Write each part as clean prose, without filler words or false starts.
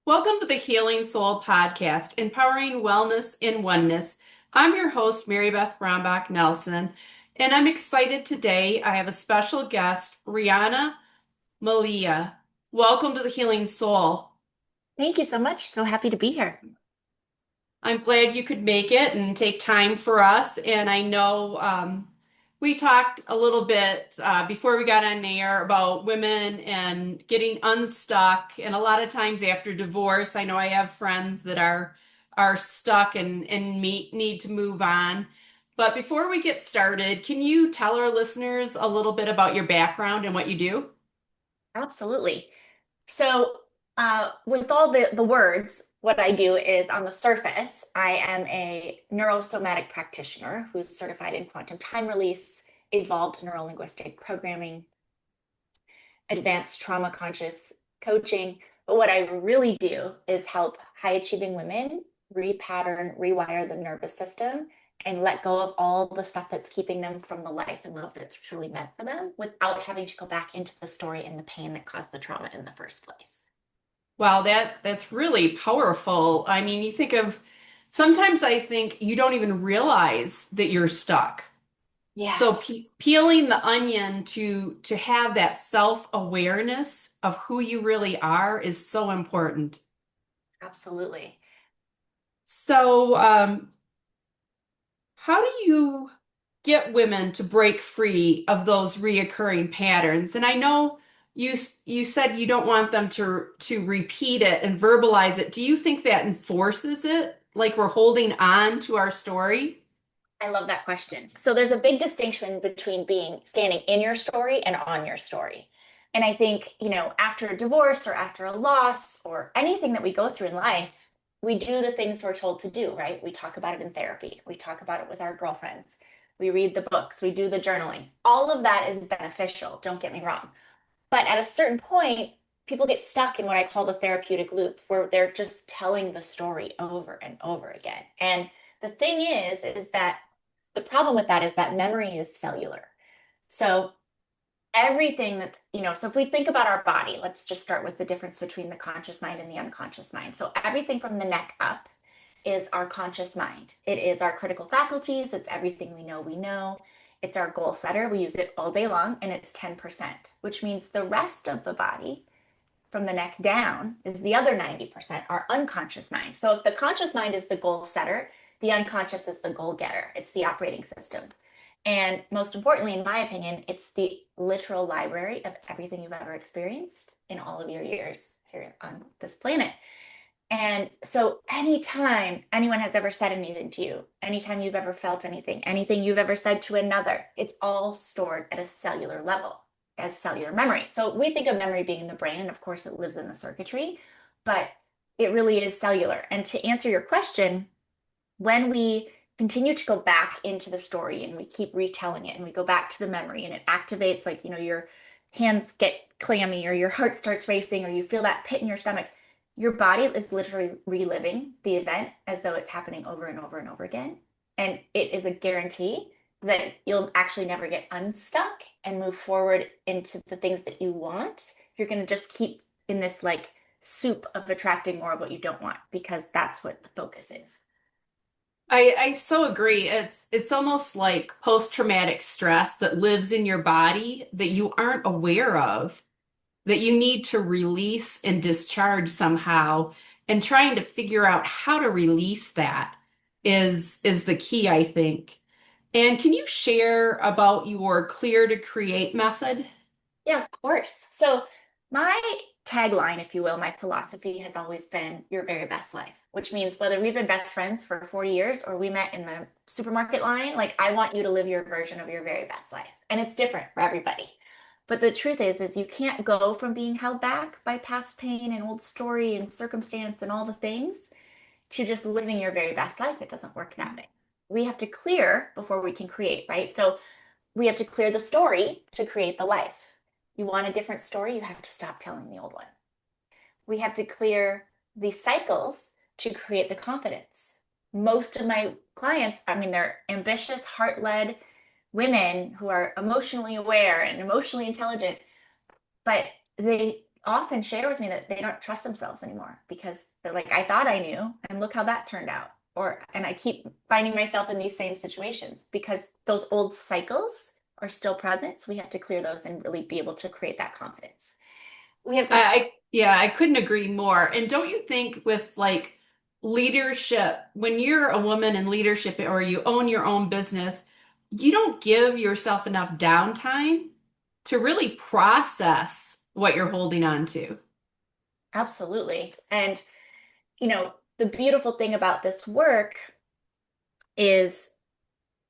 Welcome to the Healing Soul podcast, empowering wellness in oneness. I'm your host, Marybeth Rombach Nelson, and I'm excited today. I have a special guest, Riana Malia. Welcome to the Healing Soul. Thank you so much. So happy to be here. I'm glad you could make it and take time for us. And I know we talked a little bit before we got on air about women and getting unstuck. And a lot of times after divorce, I know I have friends that are stuck and need to move on. But before we get started, can you tell our listeners a little bit about your background and what you do? Absolutely. So, with all the words, what I do is on the surface, I am a neurosomatic practitioner who's certified in quantum time release, evolved neurolinguistic programming, advanced trauma conscious coaching. But what I really do is help high achieving women repattern, rewire the nervous system, and let go of all the stuff that's keeping them from the life and love that's truly meant for them without having to go back into the story and the pain that caused the trauma in the first place. Wow, that's really powerful. I mean, you think of sometimes I think you don't even realize that you're stuck. So Yes, peeling the onion to have that self-awareness of who you really are is so important. absolutely. So, how do you get women to break free of those reoccurring patterns? And I know you said you don't want them to repeat it and verbalize it. Do you think that enforces it? Like we're holding on to our story? I love that question. So there's a big distinction between being standing in your story and on your story. And I think, after a divorce or after a loss or anything that we go through in life, we do the things we're told to do, right? We talk about it in therapy. We talk about it with our girlfriends. We read the books. We do the journaling. All of that is beneficial, don't get me wrong. But at a certain point, people get stuck in what I call the therapeutic loop, where they're just telling the story over and over again. And the thing is that the problem with that is that memory is cellular. So everything that's, so if we think about our body, let's just start with the difference between the conscious mind and the unconscious mind. So everything from the neck up is our conscious mind. It is our critical faculties. It's everything we know we know. It's our goal setter. We use it all day long, and it's 10%, which means the rest of the body from the neck down is the other 90%, our unconscious mind. So if the conscious mind is the goal setter, the unconscious is the goal getter. It's the operating system. And most importantly, in my opinion, it's the literal library of everything you've ever experienced in all of your years here on this planet. And so anytime anyone has ever said anything to you, anytime you've ever felt anything, anything you've ever said to another, it's all stored at a cellular level as cellular memory. So we think of memory being in the brain, and of course it lives in the circuitry, but it really is cellular. And to answer your question, when we continue to go back into the story and we keep retelling it and we go back to the memory and it activates, like, your hands get clammy or your heart starts racing or you feel that pit in your stomach, your body is literally reliving the event as though it's happening over and over and over again. And it is a guarantee that you'll actually never get unstuck and move forward into the things that you want. You're going to just keep in this like soup of attracting more of what you don't want because that's what the focus is. I so agree. It's almost like post-traumatic stress that lives in your body that you aren't aware of, that you need to release and discharge somehow, and trying to figure out how to release that is the key, I think. And can you share about your clear to create method? Yeah, of course. So my tagline, if you will, my philosophy has always been your very best life, which means whether we've been best friends for 40 years or we met in the supermarket line, like I want you to live your version of your very best life. And it's different for everybody. But the truth is you can't go from being held back by past pain and old story and circumstance and all the things to just living your very best life. It doesn't work that way. We have to clear before we can create, right? So we have to clear the story to create the life. You want a different story, you have to stop telling the old one. We have to clear the cycles to create the confidence. Most of my clients, I mean, they're ambitious, heart led women who are emotionally aware and emotionally intelligent, but they often share with me that they don't trust themselves anymore because they're like, I thought I knew, and look how that turned out. And I keep finding myself in these same situations because those old cycles are still present. So we have to clear those and really be able to create that confidence. We have to, Yeah, I couldn't agree more. And don't you think with like leadership, when you're a woman in leadership or you own your own business, you don't give yourself enough downtime to really process what you're holding on to. absolutely. And, the beautiful thing about this work is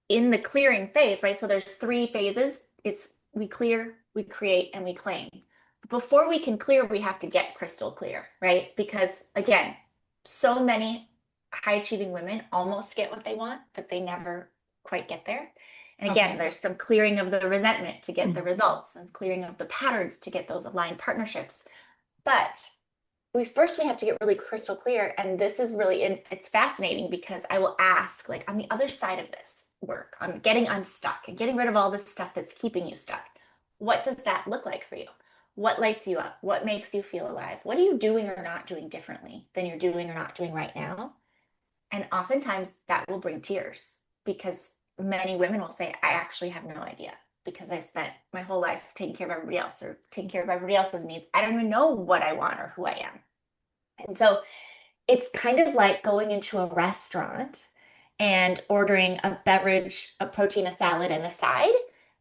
in the clearing phase, right? So there's three phases. It's we clear, we create, and we claim. Before we can clear, we have to get crystal clear, right? Because again, so many high achieving women almost get what they want, but they never quite get there. And again, Okay. there's some clearing of the resentment to get the results and clearing of the patterns to get those aligned partnerships. But we have to get really crystal clear. And this is really, it's fascinating because I will ask, like, on the other side of this work, on getting unstuck and getting rid of all this stuff that's keeping you stuck, what does that look like for you? What lights you up? What makes you feel alive? What are you doing or not doing differently than you're doing or not doing right now? And oftentimes that will bring tears because many women will say, I actually have no idea because I've spent my whole life taking care of everybody else or taking care of everybody else's needs. I don't even know what I want or who I am. And so it's kind of like going into a restaurant and ordering a beverage, a protein, a salad, and a side,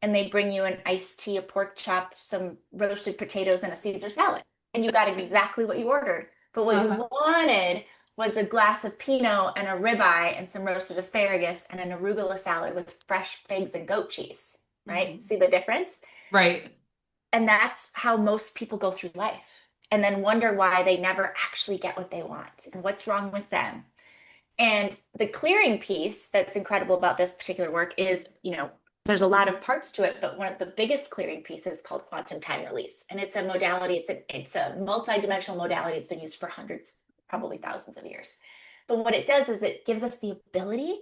and they bring you an iced tea, a pork chop, some roasted potatoes, and a Caesar salad. And you got exactly what you ordered. But what you Uh-huh. wanted was a glass of Pinot and a ribeye and some roasted asparagus and an arugula salad with fresh figs and goat cheese, right? Mhm. See the difference? Right. And that's how most people go through life and then wonder why they never actually get what they want and what's wrong with them. And the clearing piece that's incredible about this particular work is, there's a lot of parts to it, but one of the biggest clearing pieces is called quantum time release. And it's a modality, it's a multi-dimensional modality. It's been used for hundreds, probably thousands of years. But what it does is it gives us the ability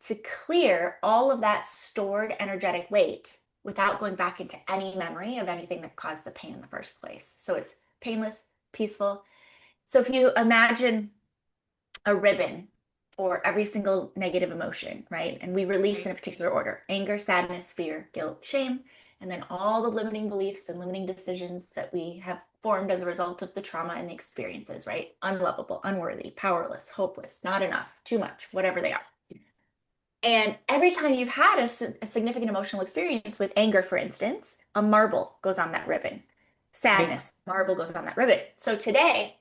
to clear all of that stored energetic weight without going back into any memory of anything that caused the pain in the first place. So it's painless, peaceful. So if you imagine a ribbon for every single negative emotion, right? And we release in a Right. particular order: anger, sadness, fear, guilt, shame, and then all the limiting beliefs and limiting decisions that we have formed as a result of the trauma and the experiences, right? Unlovable, unworthy, powerless, hopeless, not enough, too much, whatever they are. And every time you've had a significant emotional experience with anger, for instance, a marble goes on that ribbon. Right. Sadness, marble goes on that ribbon. So today,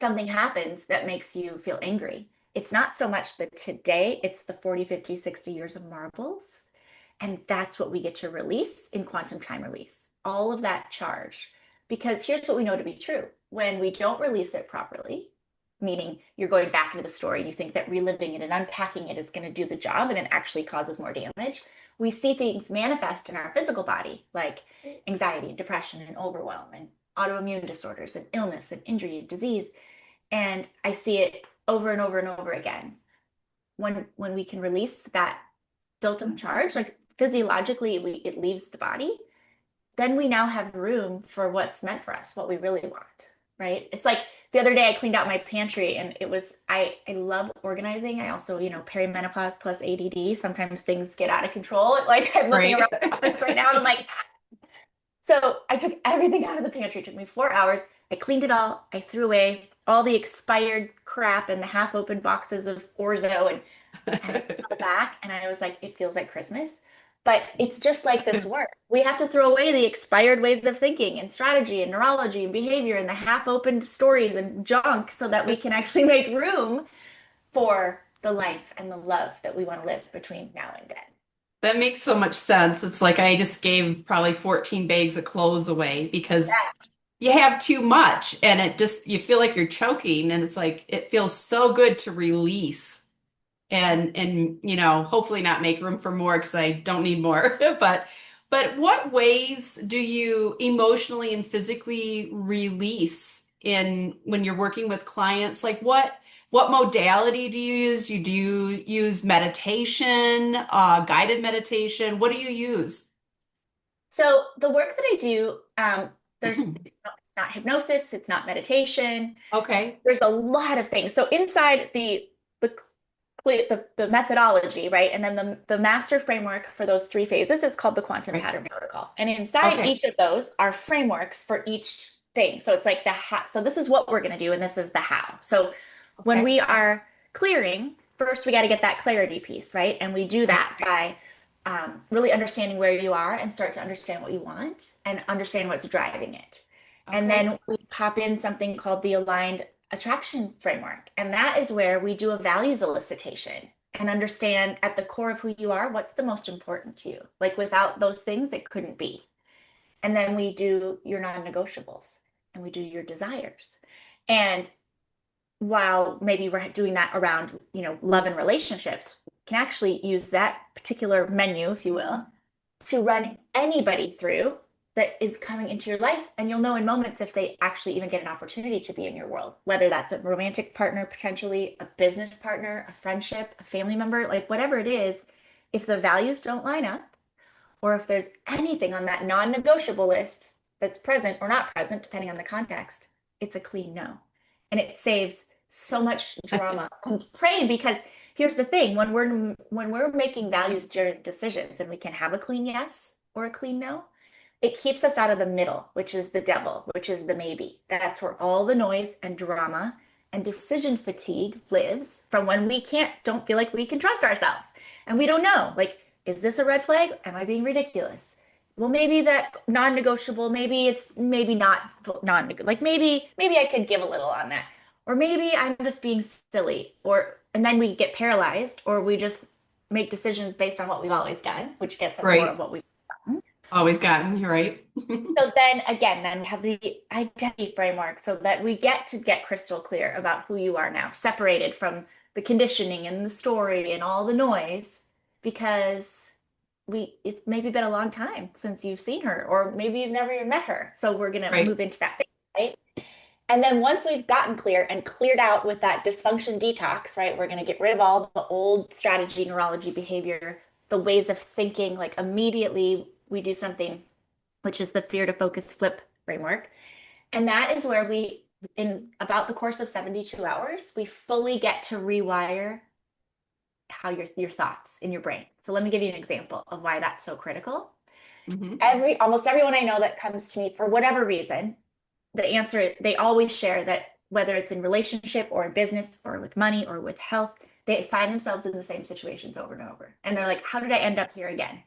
something happens that makes you feel angry. It's not so much the today, it's the 40, 50, 60 years of marbles. And that's what we get to release in quantum time release. All of that charge. Because here's what we know to be true. When we don't release it properly, meaning you're going back into the story and you think that reliving it and unpacking it is going to do the job and it actually causes more damage, we see things manifest in our physical body like anxiety and depression and overwhelm and autoimmune disorders and illness and injury and disease. And I see it over and over and over again. When we can release that built-up charge, like physiologically it leaves the body, then we now have room for what's meant for us, what we really want, right? It's like the other day I cleaned out my pantry and I love organizing. I also, perimenopause plus ADD, sometimes things get out of control. Like I'm looking Right. around the office right now and I'm like, so I took everything out of the pantry. It took me 4 hours. I cleaned it all. I threw away all the expired crap and the half-open boxes of Orzo and I put it back and I was like, it feels like Christmas. But it's just like this work. We have to throw away the expired ways of thinking and strategy and neurology and behavior and the half-opened stories and junk so that we can actually make room for the life and the love that we want to live between now and then. That makes so much sense. It's like I just gave probably 14 bags of clothes away because Yeah. you have too much and it just, you feel like you're choking and it's like, it feels so good to release and hopefully not make room for more because I don't need more. But what ways do you emotionally and physically release in when you're working with clients? Like what modality do you use? Do you use meditation, guided meditation? What do you use? So the work that I do, there's not hypnosis, it's not meditation. Okay. There's a lot of things. So inside the the methodology, right? And then the master framework for those three phases is called the quantum Right. pattern protocol. And inside Okay. each of those are frameworks for each thing. So it's like the how. So this is what we're going to do, and this is the how. So when Okay. we are clearing, first we got to get that clarity piece, right? And we do Right. that by really understanding where you are and start to understand what you want and understand what's driving it. And Okay. then we pop in something called the aligned attraction framework. And that is where we do a values elicitation and understand at the core of who you are, what's the most important to you. Like without those things, it couldn't be. And then we do your non-negotiables and we do your desires. And while maybe we're doing that around, love and relationships, can actually use that particular menu, if you will, to run anybody through that is coming into your life. And you'll know in moments if they actually even get an opportunity to be in your world, whether that's a romantic partner, potentially a business partner, a friendship, a family member, like whatever it is, if the values don't line up, or if there's anything on that non-negotiable list that's present or not present, depending on the context, it's a clean no. And it saves so much drama and praying because here's the thing, when we're making values-driven decisions and we can have a clean yes or a clean no, it keeps us out of the middle, which is the devil, which is the maybe. That's where all the noise and drama and decision fatigue lives from when we don't feel like we can trust ourselves. And we don't know, like, is this a red flag? Am I being ridiculous? Well, maybe that non-negotiable, maybe it's maybe not non-negotiable. Like maybe I could give a little on that. Or maybe I'm just being silly. And then we get paralyzed, or we just make decisions based on what we've always done, which gets us more of Right. what we've done. Always gotten. You're right. So then again, then we have the identity framework so that we get crystal clear about who you are now, separated from the conditioning and the story and all the noise, because it's maybe been a long time since you've seen her, or maybe you've never even met her. So we're gonna Right. move into that phase, right? And then once we've gotten clear and cleared out with that dysfunction detox, right, we're gonna get rid of all the old strategy, neurology, behavior, the ways of thinking, like immediately we do something which is the fear to focus flip framework. And that is where in about the course of 72 hours, we fully get to rewire how your thoughts in your brain. So let me give you an example of why that's so critical. Hmm. Almost everyone I know that comes to me for whatever reason, the answer, they always share that whether it's in relationship or in business or with money or with health, they find themselves in the same situations over and over. And they're like, how did I end up here again?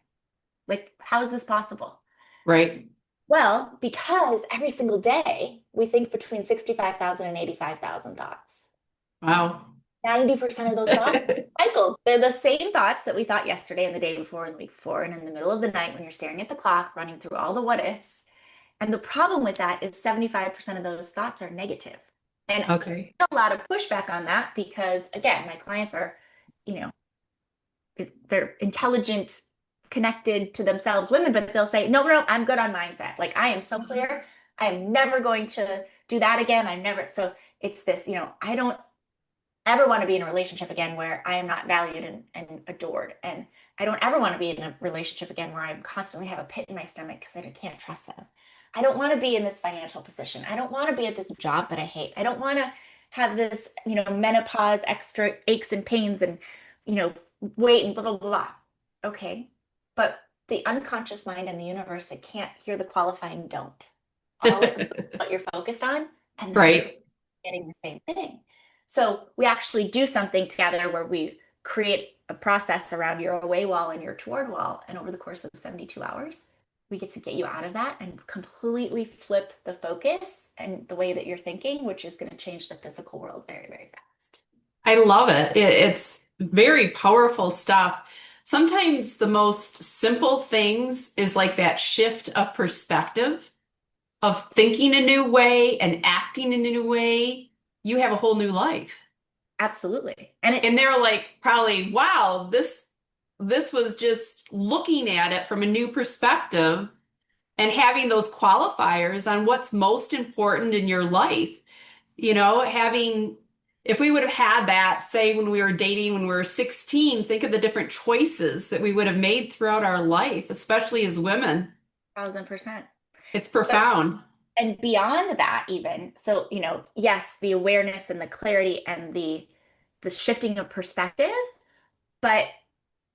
Like, how is this possible? Right. Well, because every single day we think between 65,000 and 85,000 thoughts. Wow. 90% of those thoughts cycle. They're the same thoughts that we thought yesterday and the day before and the week before, and in the middle of the night when you're staring at the clock, running through all the what ifs. And the problem with that is 75% of those thoughts are negative. And I Okay. get a lot of pushback on that because, again, my clients are, you know, they're intelligent, connected to themselves women, but they'll say, no, no, I'm good on mindset. Like I am so clear. I'm never going to do that again. I'm never. So it's this, I don't ever want to be in a relationship again where I am not valued and adored. And I don't ever want to be in a relationship again where I constantly have a pit in my stomach because I can't trust them. I don't want to be in this financial position. I don't want to be at this job that I hate. I don't want to have this, menopause, extra aches and pains and, you know, weight and blah, blah, blah. Okay. But the unconscious mind and the universe, it can't hear the qualifying don't. All it what you're focused on, and that's Right. getting the same thing. So we actually do something together where we create a process around your away wall and your toward wall. And over the course of 72 hours, we get to get you out of that and completely flip the focus and the way that you're thinking, which is going to change the physical world very, very fast. I love it. It's very powerful stuff. Sometimes the most simple things is like that shift of perspective of thinking a new way and acting in a new way. You have a whole new life. Absolutely. And And they're like, probably, wow, this was just looking at it from a new perspective and having those qualifiers on what's most important in your life. Having, if we would have had that, say, when we were dating, when we were 16, think of the different choices that we would have made throughout our life, especially as women. 1,000%. It's But profound. And beyond that, even so, yes, the awareness and the clarity and the shifting of perspective, but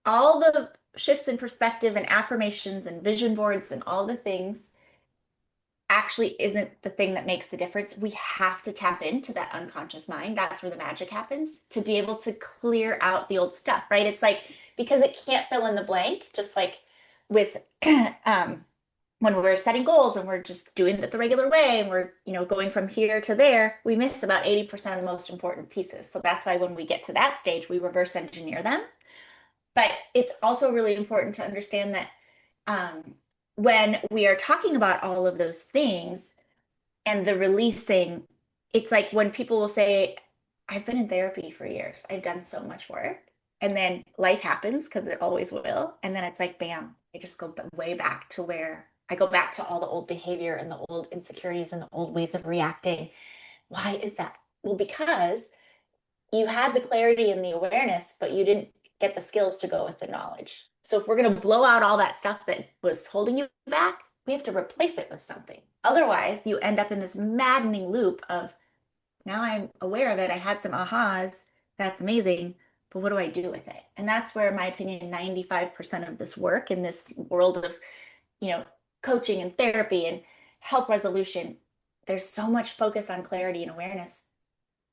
all the shifts in perspective and affirmations and vision boards and all the things actually isn't the thing that makes the difference. We have to tap into that unconscious mind. That's where the magic happens to be able to clear out the old stuff, right? It's like because it can't fill in the blank, just like with when we're setting goals and we're just doing it the regular way and we're, going from here to there, we miss about 80% of the most important pieces. So that's why when we get to that stage, we reverse engineer them. But it's also really important to understand that um, when we are talking about all of those things and the releasing, it's like when people will say, I've been in therapy for years, I've done so much work. And then life happens because it always will. And then it's like, bam, I just go way back to where I go back to all the old behavior and the old insecurities and the old ways of reacting. Why is that? Well, because you had the clarity and the awareness, but you didn't get the skills to go with the knowledge. So if we're going to blow out all that stuff that was holding you back, we have to replace it with something. Otherwise, you end up in this maddening loop of now I'm aware of it. I had some ahas. That's amazing. But what do I do with it? And that's where, in my opinion, 95% of this work in this world of, you know, coaching and therapy and help resolution, there's so much focus on clarity and awareness,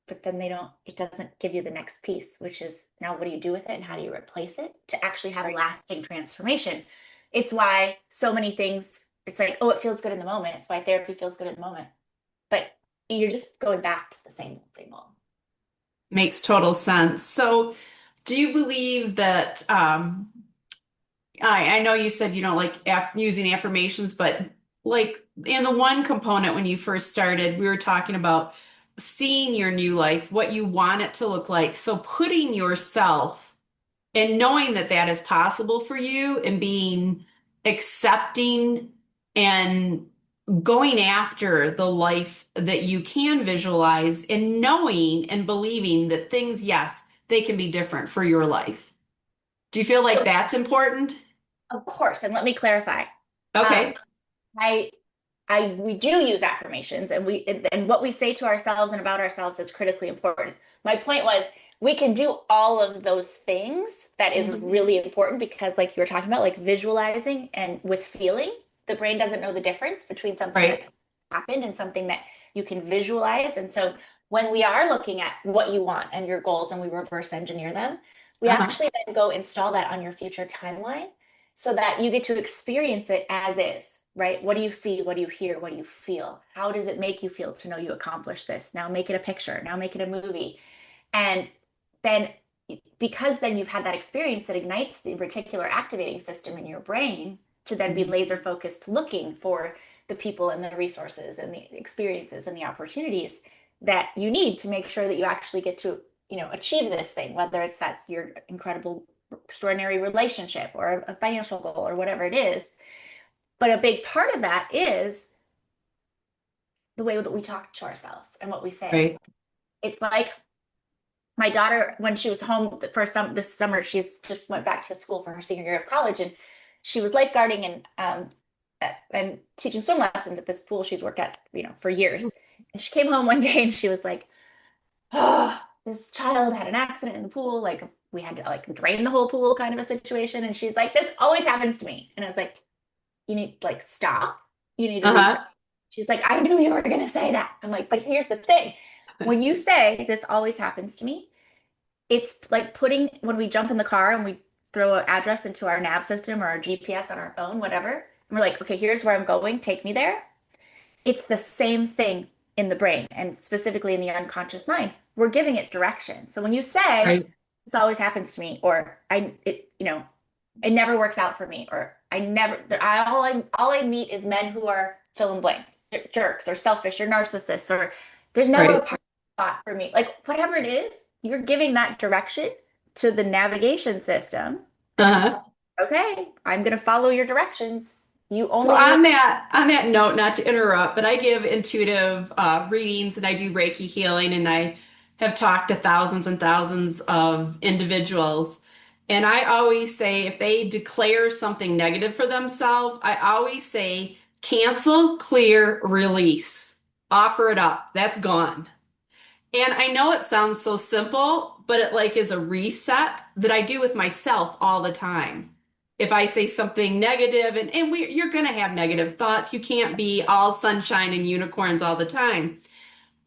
but then it doesn't give you the next piece, which is now what do you do with it and how do you replace it to actually have Right. lasting transformation? It's why so many things, it's like, oh, it feels good in the moment. It's why therapy feels good in the moment. But you're just going back to the same old. Makes total sense. So, do you believe that I know you said you don't like using affirmations, but like in the one component when you first started, we were talking about seeing your new life, what you want it to look like. So putting yourself and knowing that that is possible for you and being accepting and going after the life that you can visualize and knowing and believing that things, yes, they can be different for your life. Do you feel like So, that's important? of course, and let me clarify. Um, Okay. I we do use affirmations and what we say to ourselves and about ourselves is critically important. My point was we can do all of those things that is Mhm. really important because like you were talking about like visualizing and with feeling, the brain doesn't know the difference between something Right. that's happened and something that you can visualize. And so when we are looking at what you want and your goals and we reverse engineer them, we Uh-huh. actually then go install that on your future timeline so that you get to experience it as is, right? What do you see? What do you hear? What do you feel? How does it make you feel to know you accomplished this? Now make it a picture. Now make it a movie. And then, because then you've had that experience, it ignites the reticular activating system in your brain to then be Mhm. laser focused looking for the people and the resources and the experiences and the opportunities that you need to make sure that you actually get to, achieve this thing, whether it's that's your incredible, extraordinary relationship or a financial goal or whatever it is. But a big part of that is the way that we talk to ourselves and what we say. Right. It's like my daughter, when she was home the first this summer, she's just went back to school for her senior year of college, and she was lifeguarding and teaching swim lessons at this pool she's worked at, for years. And she came home one day and she was like, "Oh, this child had an accident in the pool. Like we had to like drain the whole pool, kind of a situation." And she's like, "This always happens to me." And I was like, "You need like stop. You need to reframe." Uh-huh. She's like, "I knew you were gonna say that." I'm like, "But here's the thing. When you say this always happens to me, it's like putting when we jump in the car and we throw an address into our nav system or our GPS on our phone, whatever, and we're like, okay, here's where I'm going, take me there. It's the same thing in the brain and specifically in the unconscious mind. We're giving it direction. So when you say, Right. this always happens to me, or it never works out for me, or I never, all I meet is men who are fill in blank, jerks or selfish or narcissists, or there's never a Right. part spot for me. Like whatever it is, you're giving that direction to the navigation system, and it's Uh-huh. like, okay, I'm gonna follow your directions. You So only need on that note, not to interrupt, but I give intuitive readings and I do Reiki healing and I have talked to thousands and thousands of individuals. And I always say if they declare something negative for themselves, I always say Cancel, clear, release. Offer it up. That's gone. And I know it sounds so simple, but it like is a reset that I do with myself all the time. If I say something negative, you're going to have negative thoughts. You can't be all sunshine and unicorns all the time.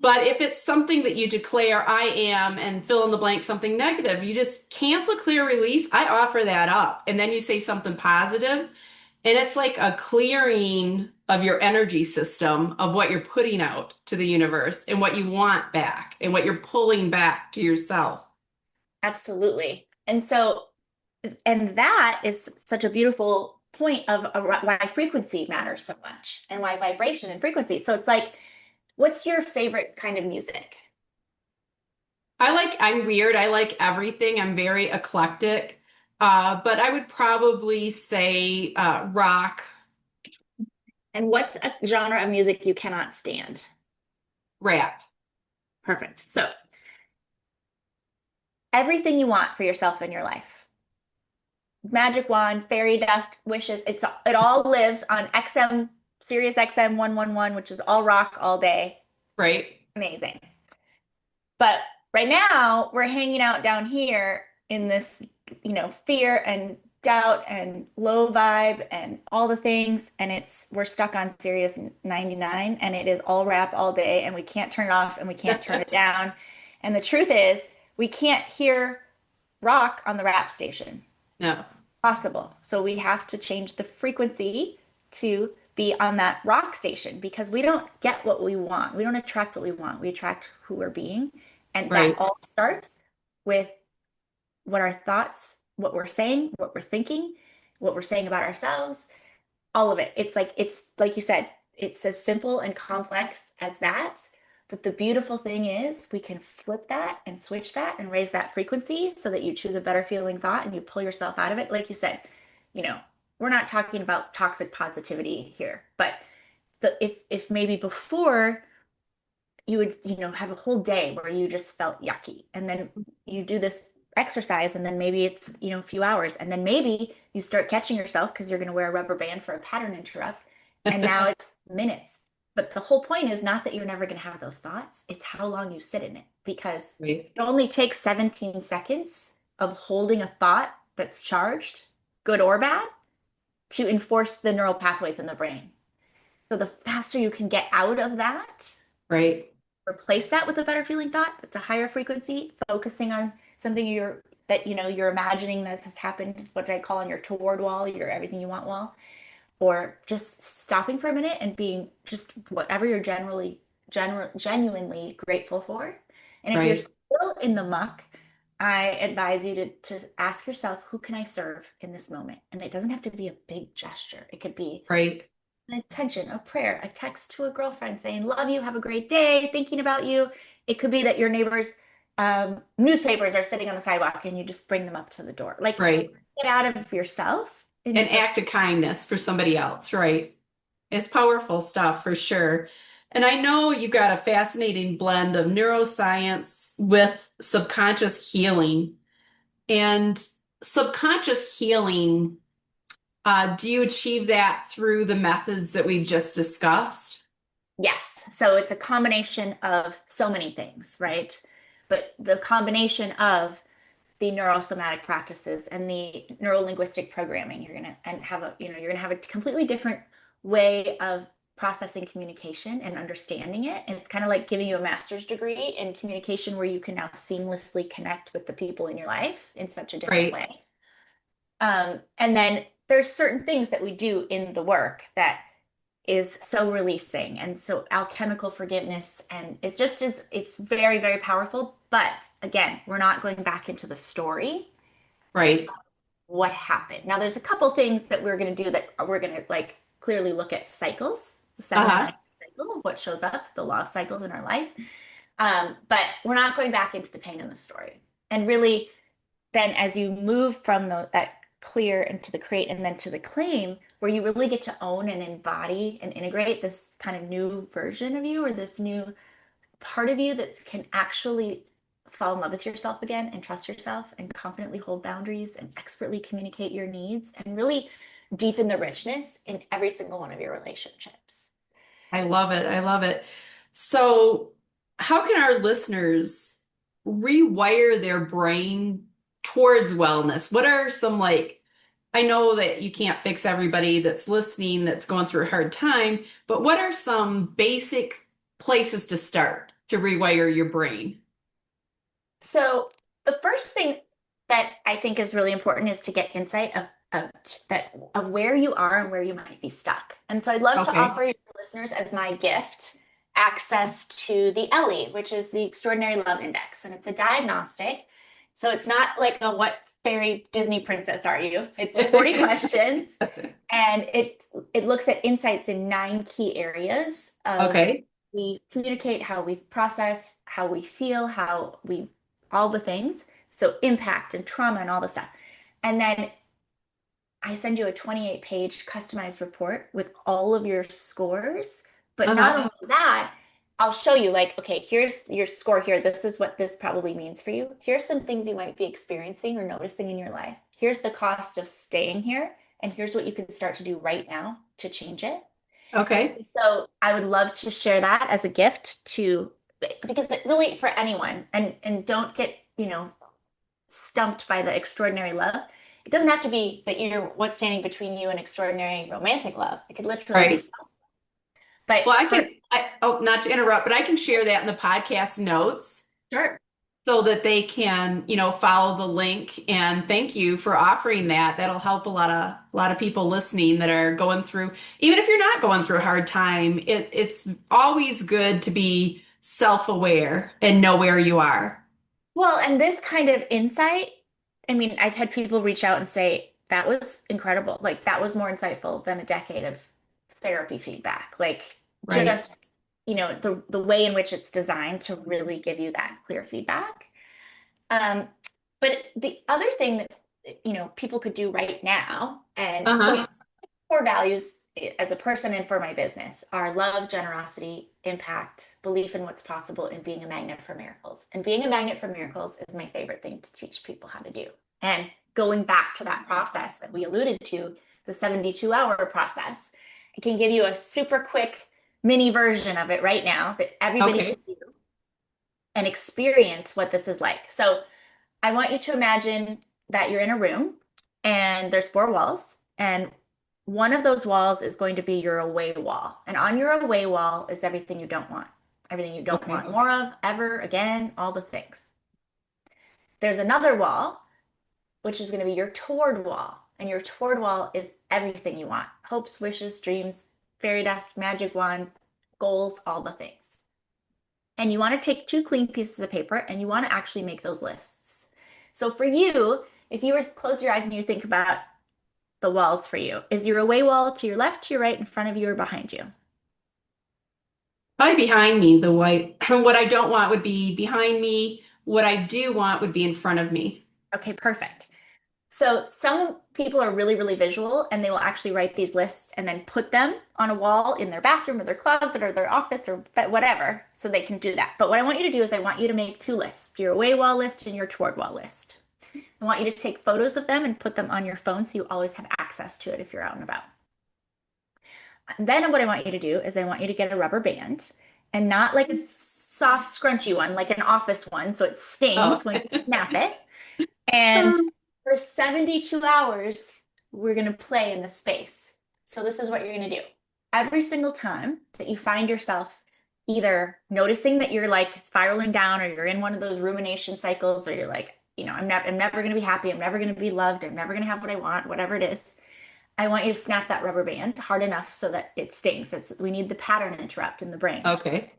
But if it's something that you declare, I am, and fill in the blank something negative, you just cancel, clear, release. I offer that up. And then you say something positive, and it's like a clearing of your energy system of what you're putting out to the universe and what you want back and what you're pulling back to yourself. Absolutely. And that is such a beautiful point of why frequency matters so much and why vibration and frequency. So it's like, what's your favorite kind of music? I'm weird. I like everything. I'm very eclectic. But I would probably say rock, And what's a genre of music you cannot stand? rap. Perfect. So everything you want for yourself in your life. Magic wand, fairy dust, wishes, it all lives on XM, Sirius XM 111, which is all rock all day. Right? Amazing. But right now, we're hanging out down here in this, fear and doubt and low vibe and all the things. And we're stuck on Sirius 99 and it is all rap all day and we can't turn it off and we can't turn it down. And the truth is, we can't hear rock on the rap station. No. Possible. So we have to change the frequency to be on that rock station because we don't get what we want. We don't attract what we want. We attract who we're being. And that Right. all starts with what our thoughts, what we're saying, what we're thinking, what we're saying about ourselves, all of it. It's like you said, it's as simple and complex as that. But the beautiful thing is we can flip that and switch that and raise that frequency so that you choose a better feeling thought and you pull yourself out of it. Like you said, you know, we're not talking about toxic positivity here, but if maybe before you would, have a whole day where you just felt yucky. And then you do this exercise, and then maybe it's, a few hours. And then maybe you start catching yourself because you're going to wear a rubber band for a pattern interrupt. And now it's minutes. But the whole point is not that you're never going to have those thoughts, it's how long you sit in it. Because Right. it only takes 17 seconds of holding a thought that's charged, good or bad, to enforce the neural pathways in the brain. So the faster you can get out of that, Right. replace that with a better feeling thought that's a higher frequency, focusing on something you're imagining that has happened, what I call on your toward wall, your everything you want wall, or just stopping for a minute and being just whatever you're genuinely grateful for. And if you're Right. still in the muck, I advise you to ask yourself, who can I serve in this moment? And it doesn't have to be a big gesture. It could be Right. an intention, a prayer, a text to a girlfriend saying, love you, have a great day, thinking about you. It could be that your neighbor's newspapers are sitting on the sidewalk and you just bring them up to the door. Like, Right. get out of yourself An into, act of kindness for somebody else. Right. It's powerful stuff for sure. And I know you got a fascinating blend of neuroscience with subconscious healing. And subconscious healing, do you achieve that through the methods that we've just discussed? yes. So it's a combination of so many things, right? But the combination of the neurosomatic practices and the neuro-linguistic programming, you're gonna have a completely different way of processing communication and understanding it. And it's kind of like giving you a master's degree in communication where you can now seamlessly connect with the people in your life in such a different Right. way. And then there's certain things that we do in the work that is so releasing and so alchemical forgiveness. And it's very, very powerful. But again, we're not going back into the story, Right. what happened. Now, there's a couple things that we're going to do that we're going to like clearly look at cycles, the 7 9 Uh-huh. cycle of what shows up, the law of cycles in our life. But we're not going back into the pain in the story. And really, then as you move from that clear into the create and then to the claim, where you really get to own and embody and integrate this kind of new version of you or this new part of you that can actually fall in love with yourself again and trust yourself and confidently hold boundaries and expertly communicate your needs and really deepen the richness in every single one of your relationships. I love it. I love it. So, how can our listeners rewire their brain towards wellness? What are some like, I know that you can't fix everybody that's listening that's going through a hard time, but what are some basic places to start to rewire your brain? So the first thing that I think is really important is to get insight of where you are and where you might be stuck. And so I'd love to Okay. offer your listeners as my gift access to the Ellie, which is the Extraordinary Love Index. And it's a diagnostic. So it's not like a what fairy Disney princess are you? It's 40 questions and it looks at insights in 9 key areas of Okay. we communicate, how we process, how we feel, how we all the things. So impact and trauma and all the stuff. And then I send you a 28-page customized report with all of your scores. But not Uh-huh. only that, I'll show you like, okay, here's your score here. This is what this probably means for you. Here's some things you might be experiencing or noticing in your life. Here's the cost of staying here. And here's what you can start to do right now to change it. Okay. So I would love to share that as a gift to, because it really for anyone, and don't get, stumped by the extraordinary love. It doesn't have to be that you're what's standing between you and extraordinary romantic love. It could literally be Right. self. But Well, for oh, not to interrupt, but I can share that in the podcast notes sure. so that they can, follow the link. And thank you for offering that. That'll help a lot of people listening that are going through, even if you're not going through a hard time, it's always good to be self-aware and know where you are. Well, and this kind of insight, I mean, I've had people reach out and say, that was incredible. Like that was more insightful than a decade of therapy feedback. Like Right. just, the way in which it's designed to really give you that clear feedback. Um, but the other thing that people could do right now, and so Uh-huh. core values as a person and for my business are love, generosity, impact, belief in what's possible, and being a magnet for miracles. And being a magnet for miracles is my favorite thing to teach people how to do. And going back to that process that we alluded to, the 72-hour process, I can give you a super quick mini version of it right now that everybody can Okay. do and experience what this is like. So I want you to imagine that you're in a room and there's 4 walls, and one of those walls is going to be your away wall. And on your away wall is everything you don't want, everything you don't Okay. want more of, ever again, all the things. There's another wall, which is going to be your toward wall. And your toward wall is everything you want: hopes, wishes, dreams, fairy dust, magic wand, goals, all the things. And you want to take 2 clean pieces of paper and you want to actually make those lists. So for you, if you were to close your eyes and you think about the walls for you, is your away wall to your left, to your right, in front of you, or behind you? Probably behind me, the white. What I don't want would be behind me. What I do want would be in front of me. Okay, perfect. So some people are really, really visual and they will actually write these lists and then put them on a wall in their bathroom or their closet or their office or whatever so they can do that. But what I want you to do is I want you to make 2 lists, your away wall list and your toward wall list. I want you to take photos of them and put them on your phone so you always have access to it if you're out and about. And then what I want you to do is I want you to get a rubber band and not like a soft, scrunchy one, like an office one, so it Oh. stings when you snap it. And for 72 hours, we're going to play in the space. So this is what you're going to do. Every single time that you find yourself either noticing that you're like spiraling down or you're in one of those rumination cycles or you're like, I'm never going to be happy. I'm never going to be loved. I'm never going to have what I want, whatever it is. I want you to snap that rubber band hard enough so that it stings. We need the pattern interrupt in the brain. Okay.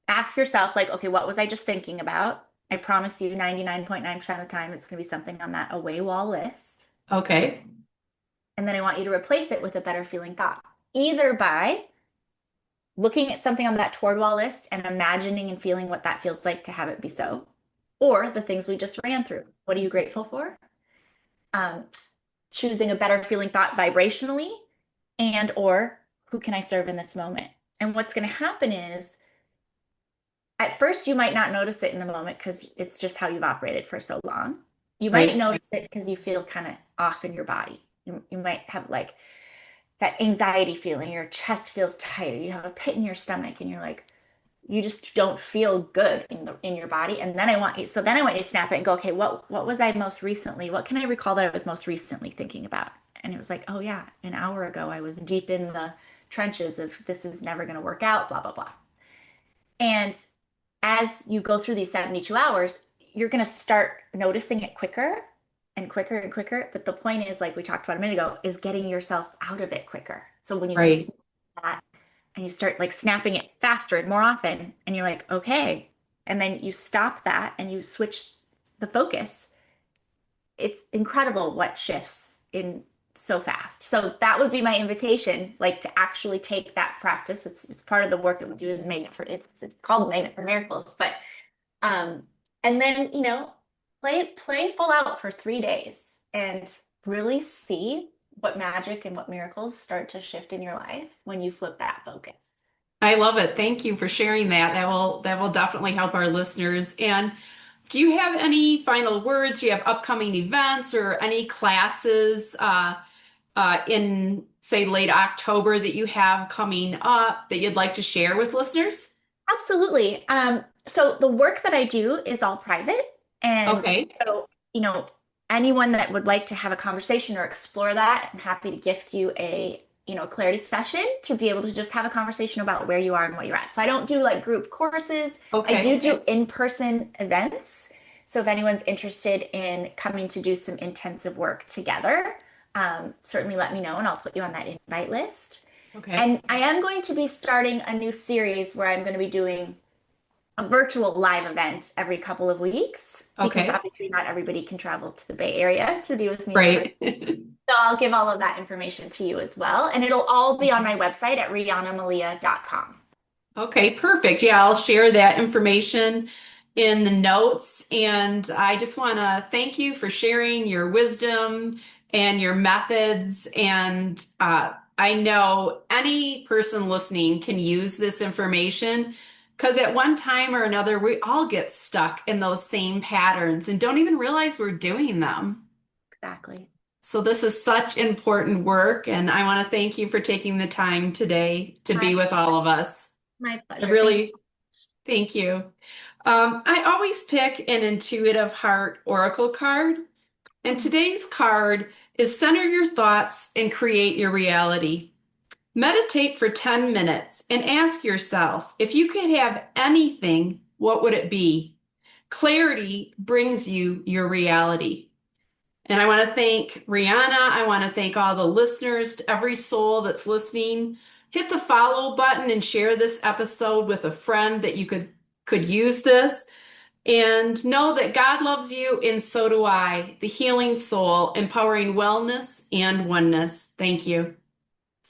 Ask yourself, like, okay, what was I just thinking about? I promise you 99.9% of the time it's going to be something on that away wall list. Okay. And then I want you to replace it with a better feeling thought, either by looking at something on that toward wall list and imagining and feeling what that feels like to have it be so, or the things we just ran through. What are you grateful for? Um, Choosing a better feeling thought vibrationally, and or who can I serve in this moment? And what's going to happen is at first you might not notice it in the moment because it's just how you've operated for so long. You might Right. notice it because you feel kind of off in your body. You might have like that anxiety feeling, your chest feels tight, or you have a pit in your stomach, and you're like, you just don't feel good in your body. And then I want you to snap it and go, okay, what was I most recently? What can I recall that I was most recently thinking about? And it was like, oh yeah, an hour ago I was deep in the trenches of this is never going to work out, blah blah blah. And as you go through these 72 hours, you're going to start noticing it quicker and quicker and quicker. But the point is, like we talked about a minute ago, is getting yourself out of it quicker. So when you Right. snap that and you start like snapping it faster and more often, and you're like, okay, and then you stop that and you switch the focus, it's incredible what shifts in so fast. So that would be my invitation, like to actually take that practice. It's part of the work that we do in the Magnet for it's called Magnet for Miracles, but um, and then, play full out for 3 days and really see what magic and what miracles start to shift in your life when you flip that focus. I love it. Thank you for sharing that. That will definitely help our listeners. And do you have any final words? Do you have upcoming events or any classes in, say, late October that you have coming up that you'd like to share with listeners? Absolutely. So the work that I do is all private. And Okay. so, anyone that would like to have a conversation or explore that, I'm happy to gift you a clarity session to be able to just have a conversation about where you are and what you're at. So I don't do like group courses. I Okay. do in-person events. So if anyone's interested in coming to do some intensive work together, certainly let me know and I'll put you on that invite list. Okay. And I am going to be starting a new series where I'm going to be doing a virtual live event every couple of weeks because Okay. obviously not everybody can travel to the Bay Area to be with me in person. Right. So I'll give all of that information to you as well. And it'll all be on my website at rianamalia.com. Okay, perfect. Yeah, I'll share that information in the notes. And I just want to thank you for sharing your wisdom and your methods. And I know any person listening can use this information because at one time or another, we all get stuck in those same patterns and don't even realize we're doing them. Exactly. So this is such important work, and I want to thank you for taking the time today to My be with all of us. my I pleasure. Thank you. really thank you. I always pick an intuitive heart oracle card, and Hmm. today's card is center your thoughts and create your reality. Meditate for 10 minutes and ask yourself if you could have anything, what would it be? Clarity brings you your reality. And I want to thank Rihanna. I want to thank all the listeners, to every soul that's listening. Hit the follow button and share this episode with a friend that you could use this. And know that God loves you, and so do I. The healing soul, empowering wellness and oneness. Thank you.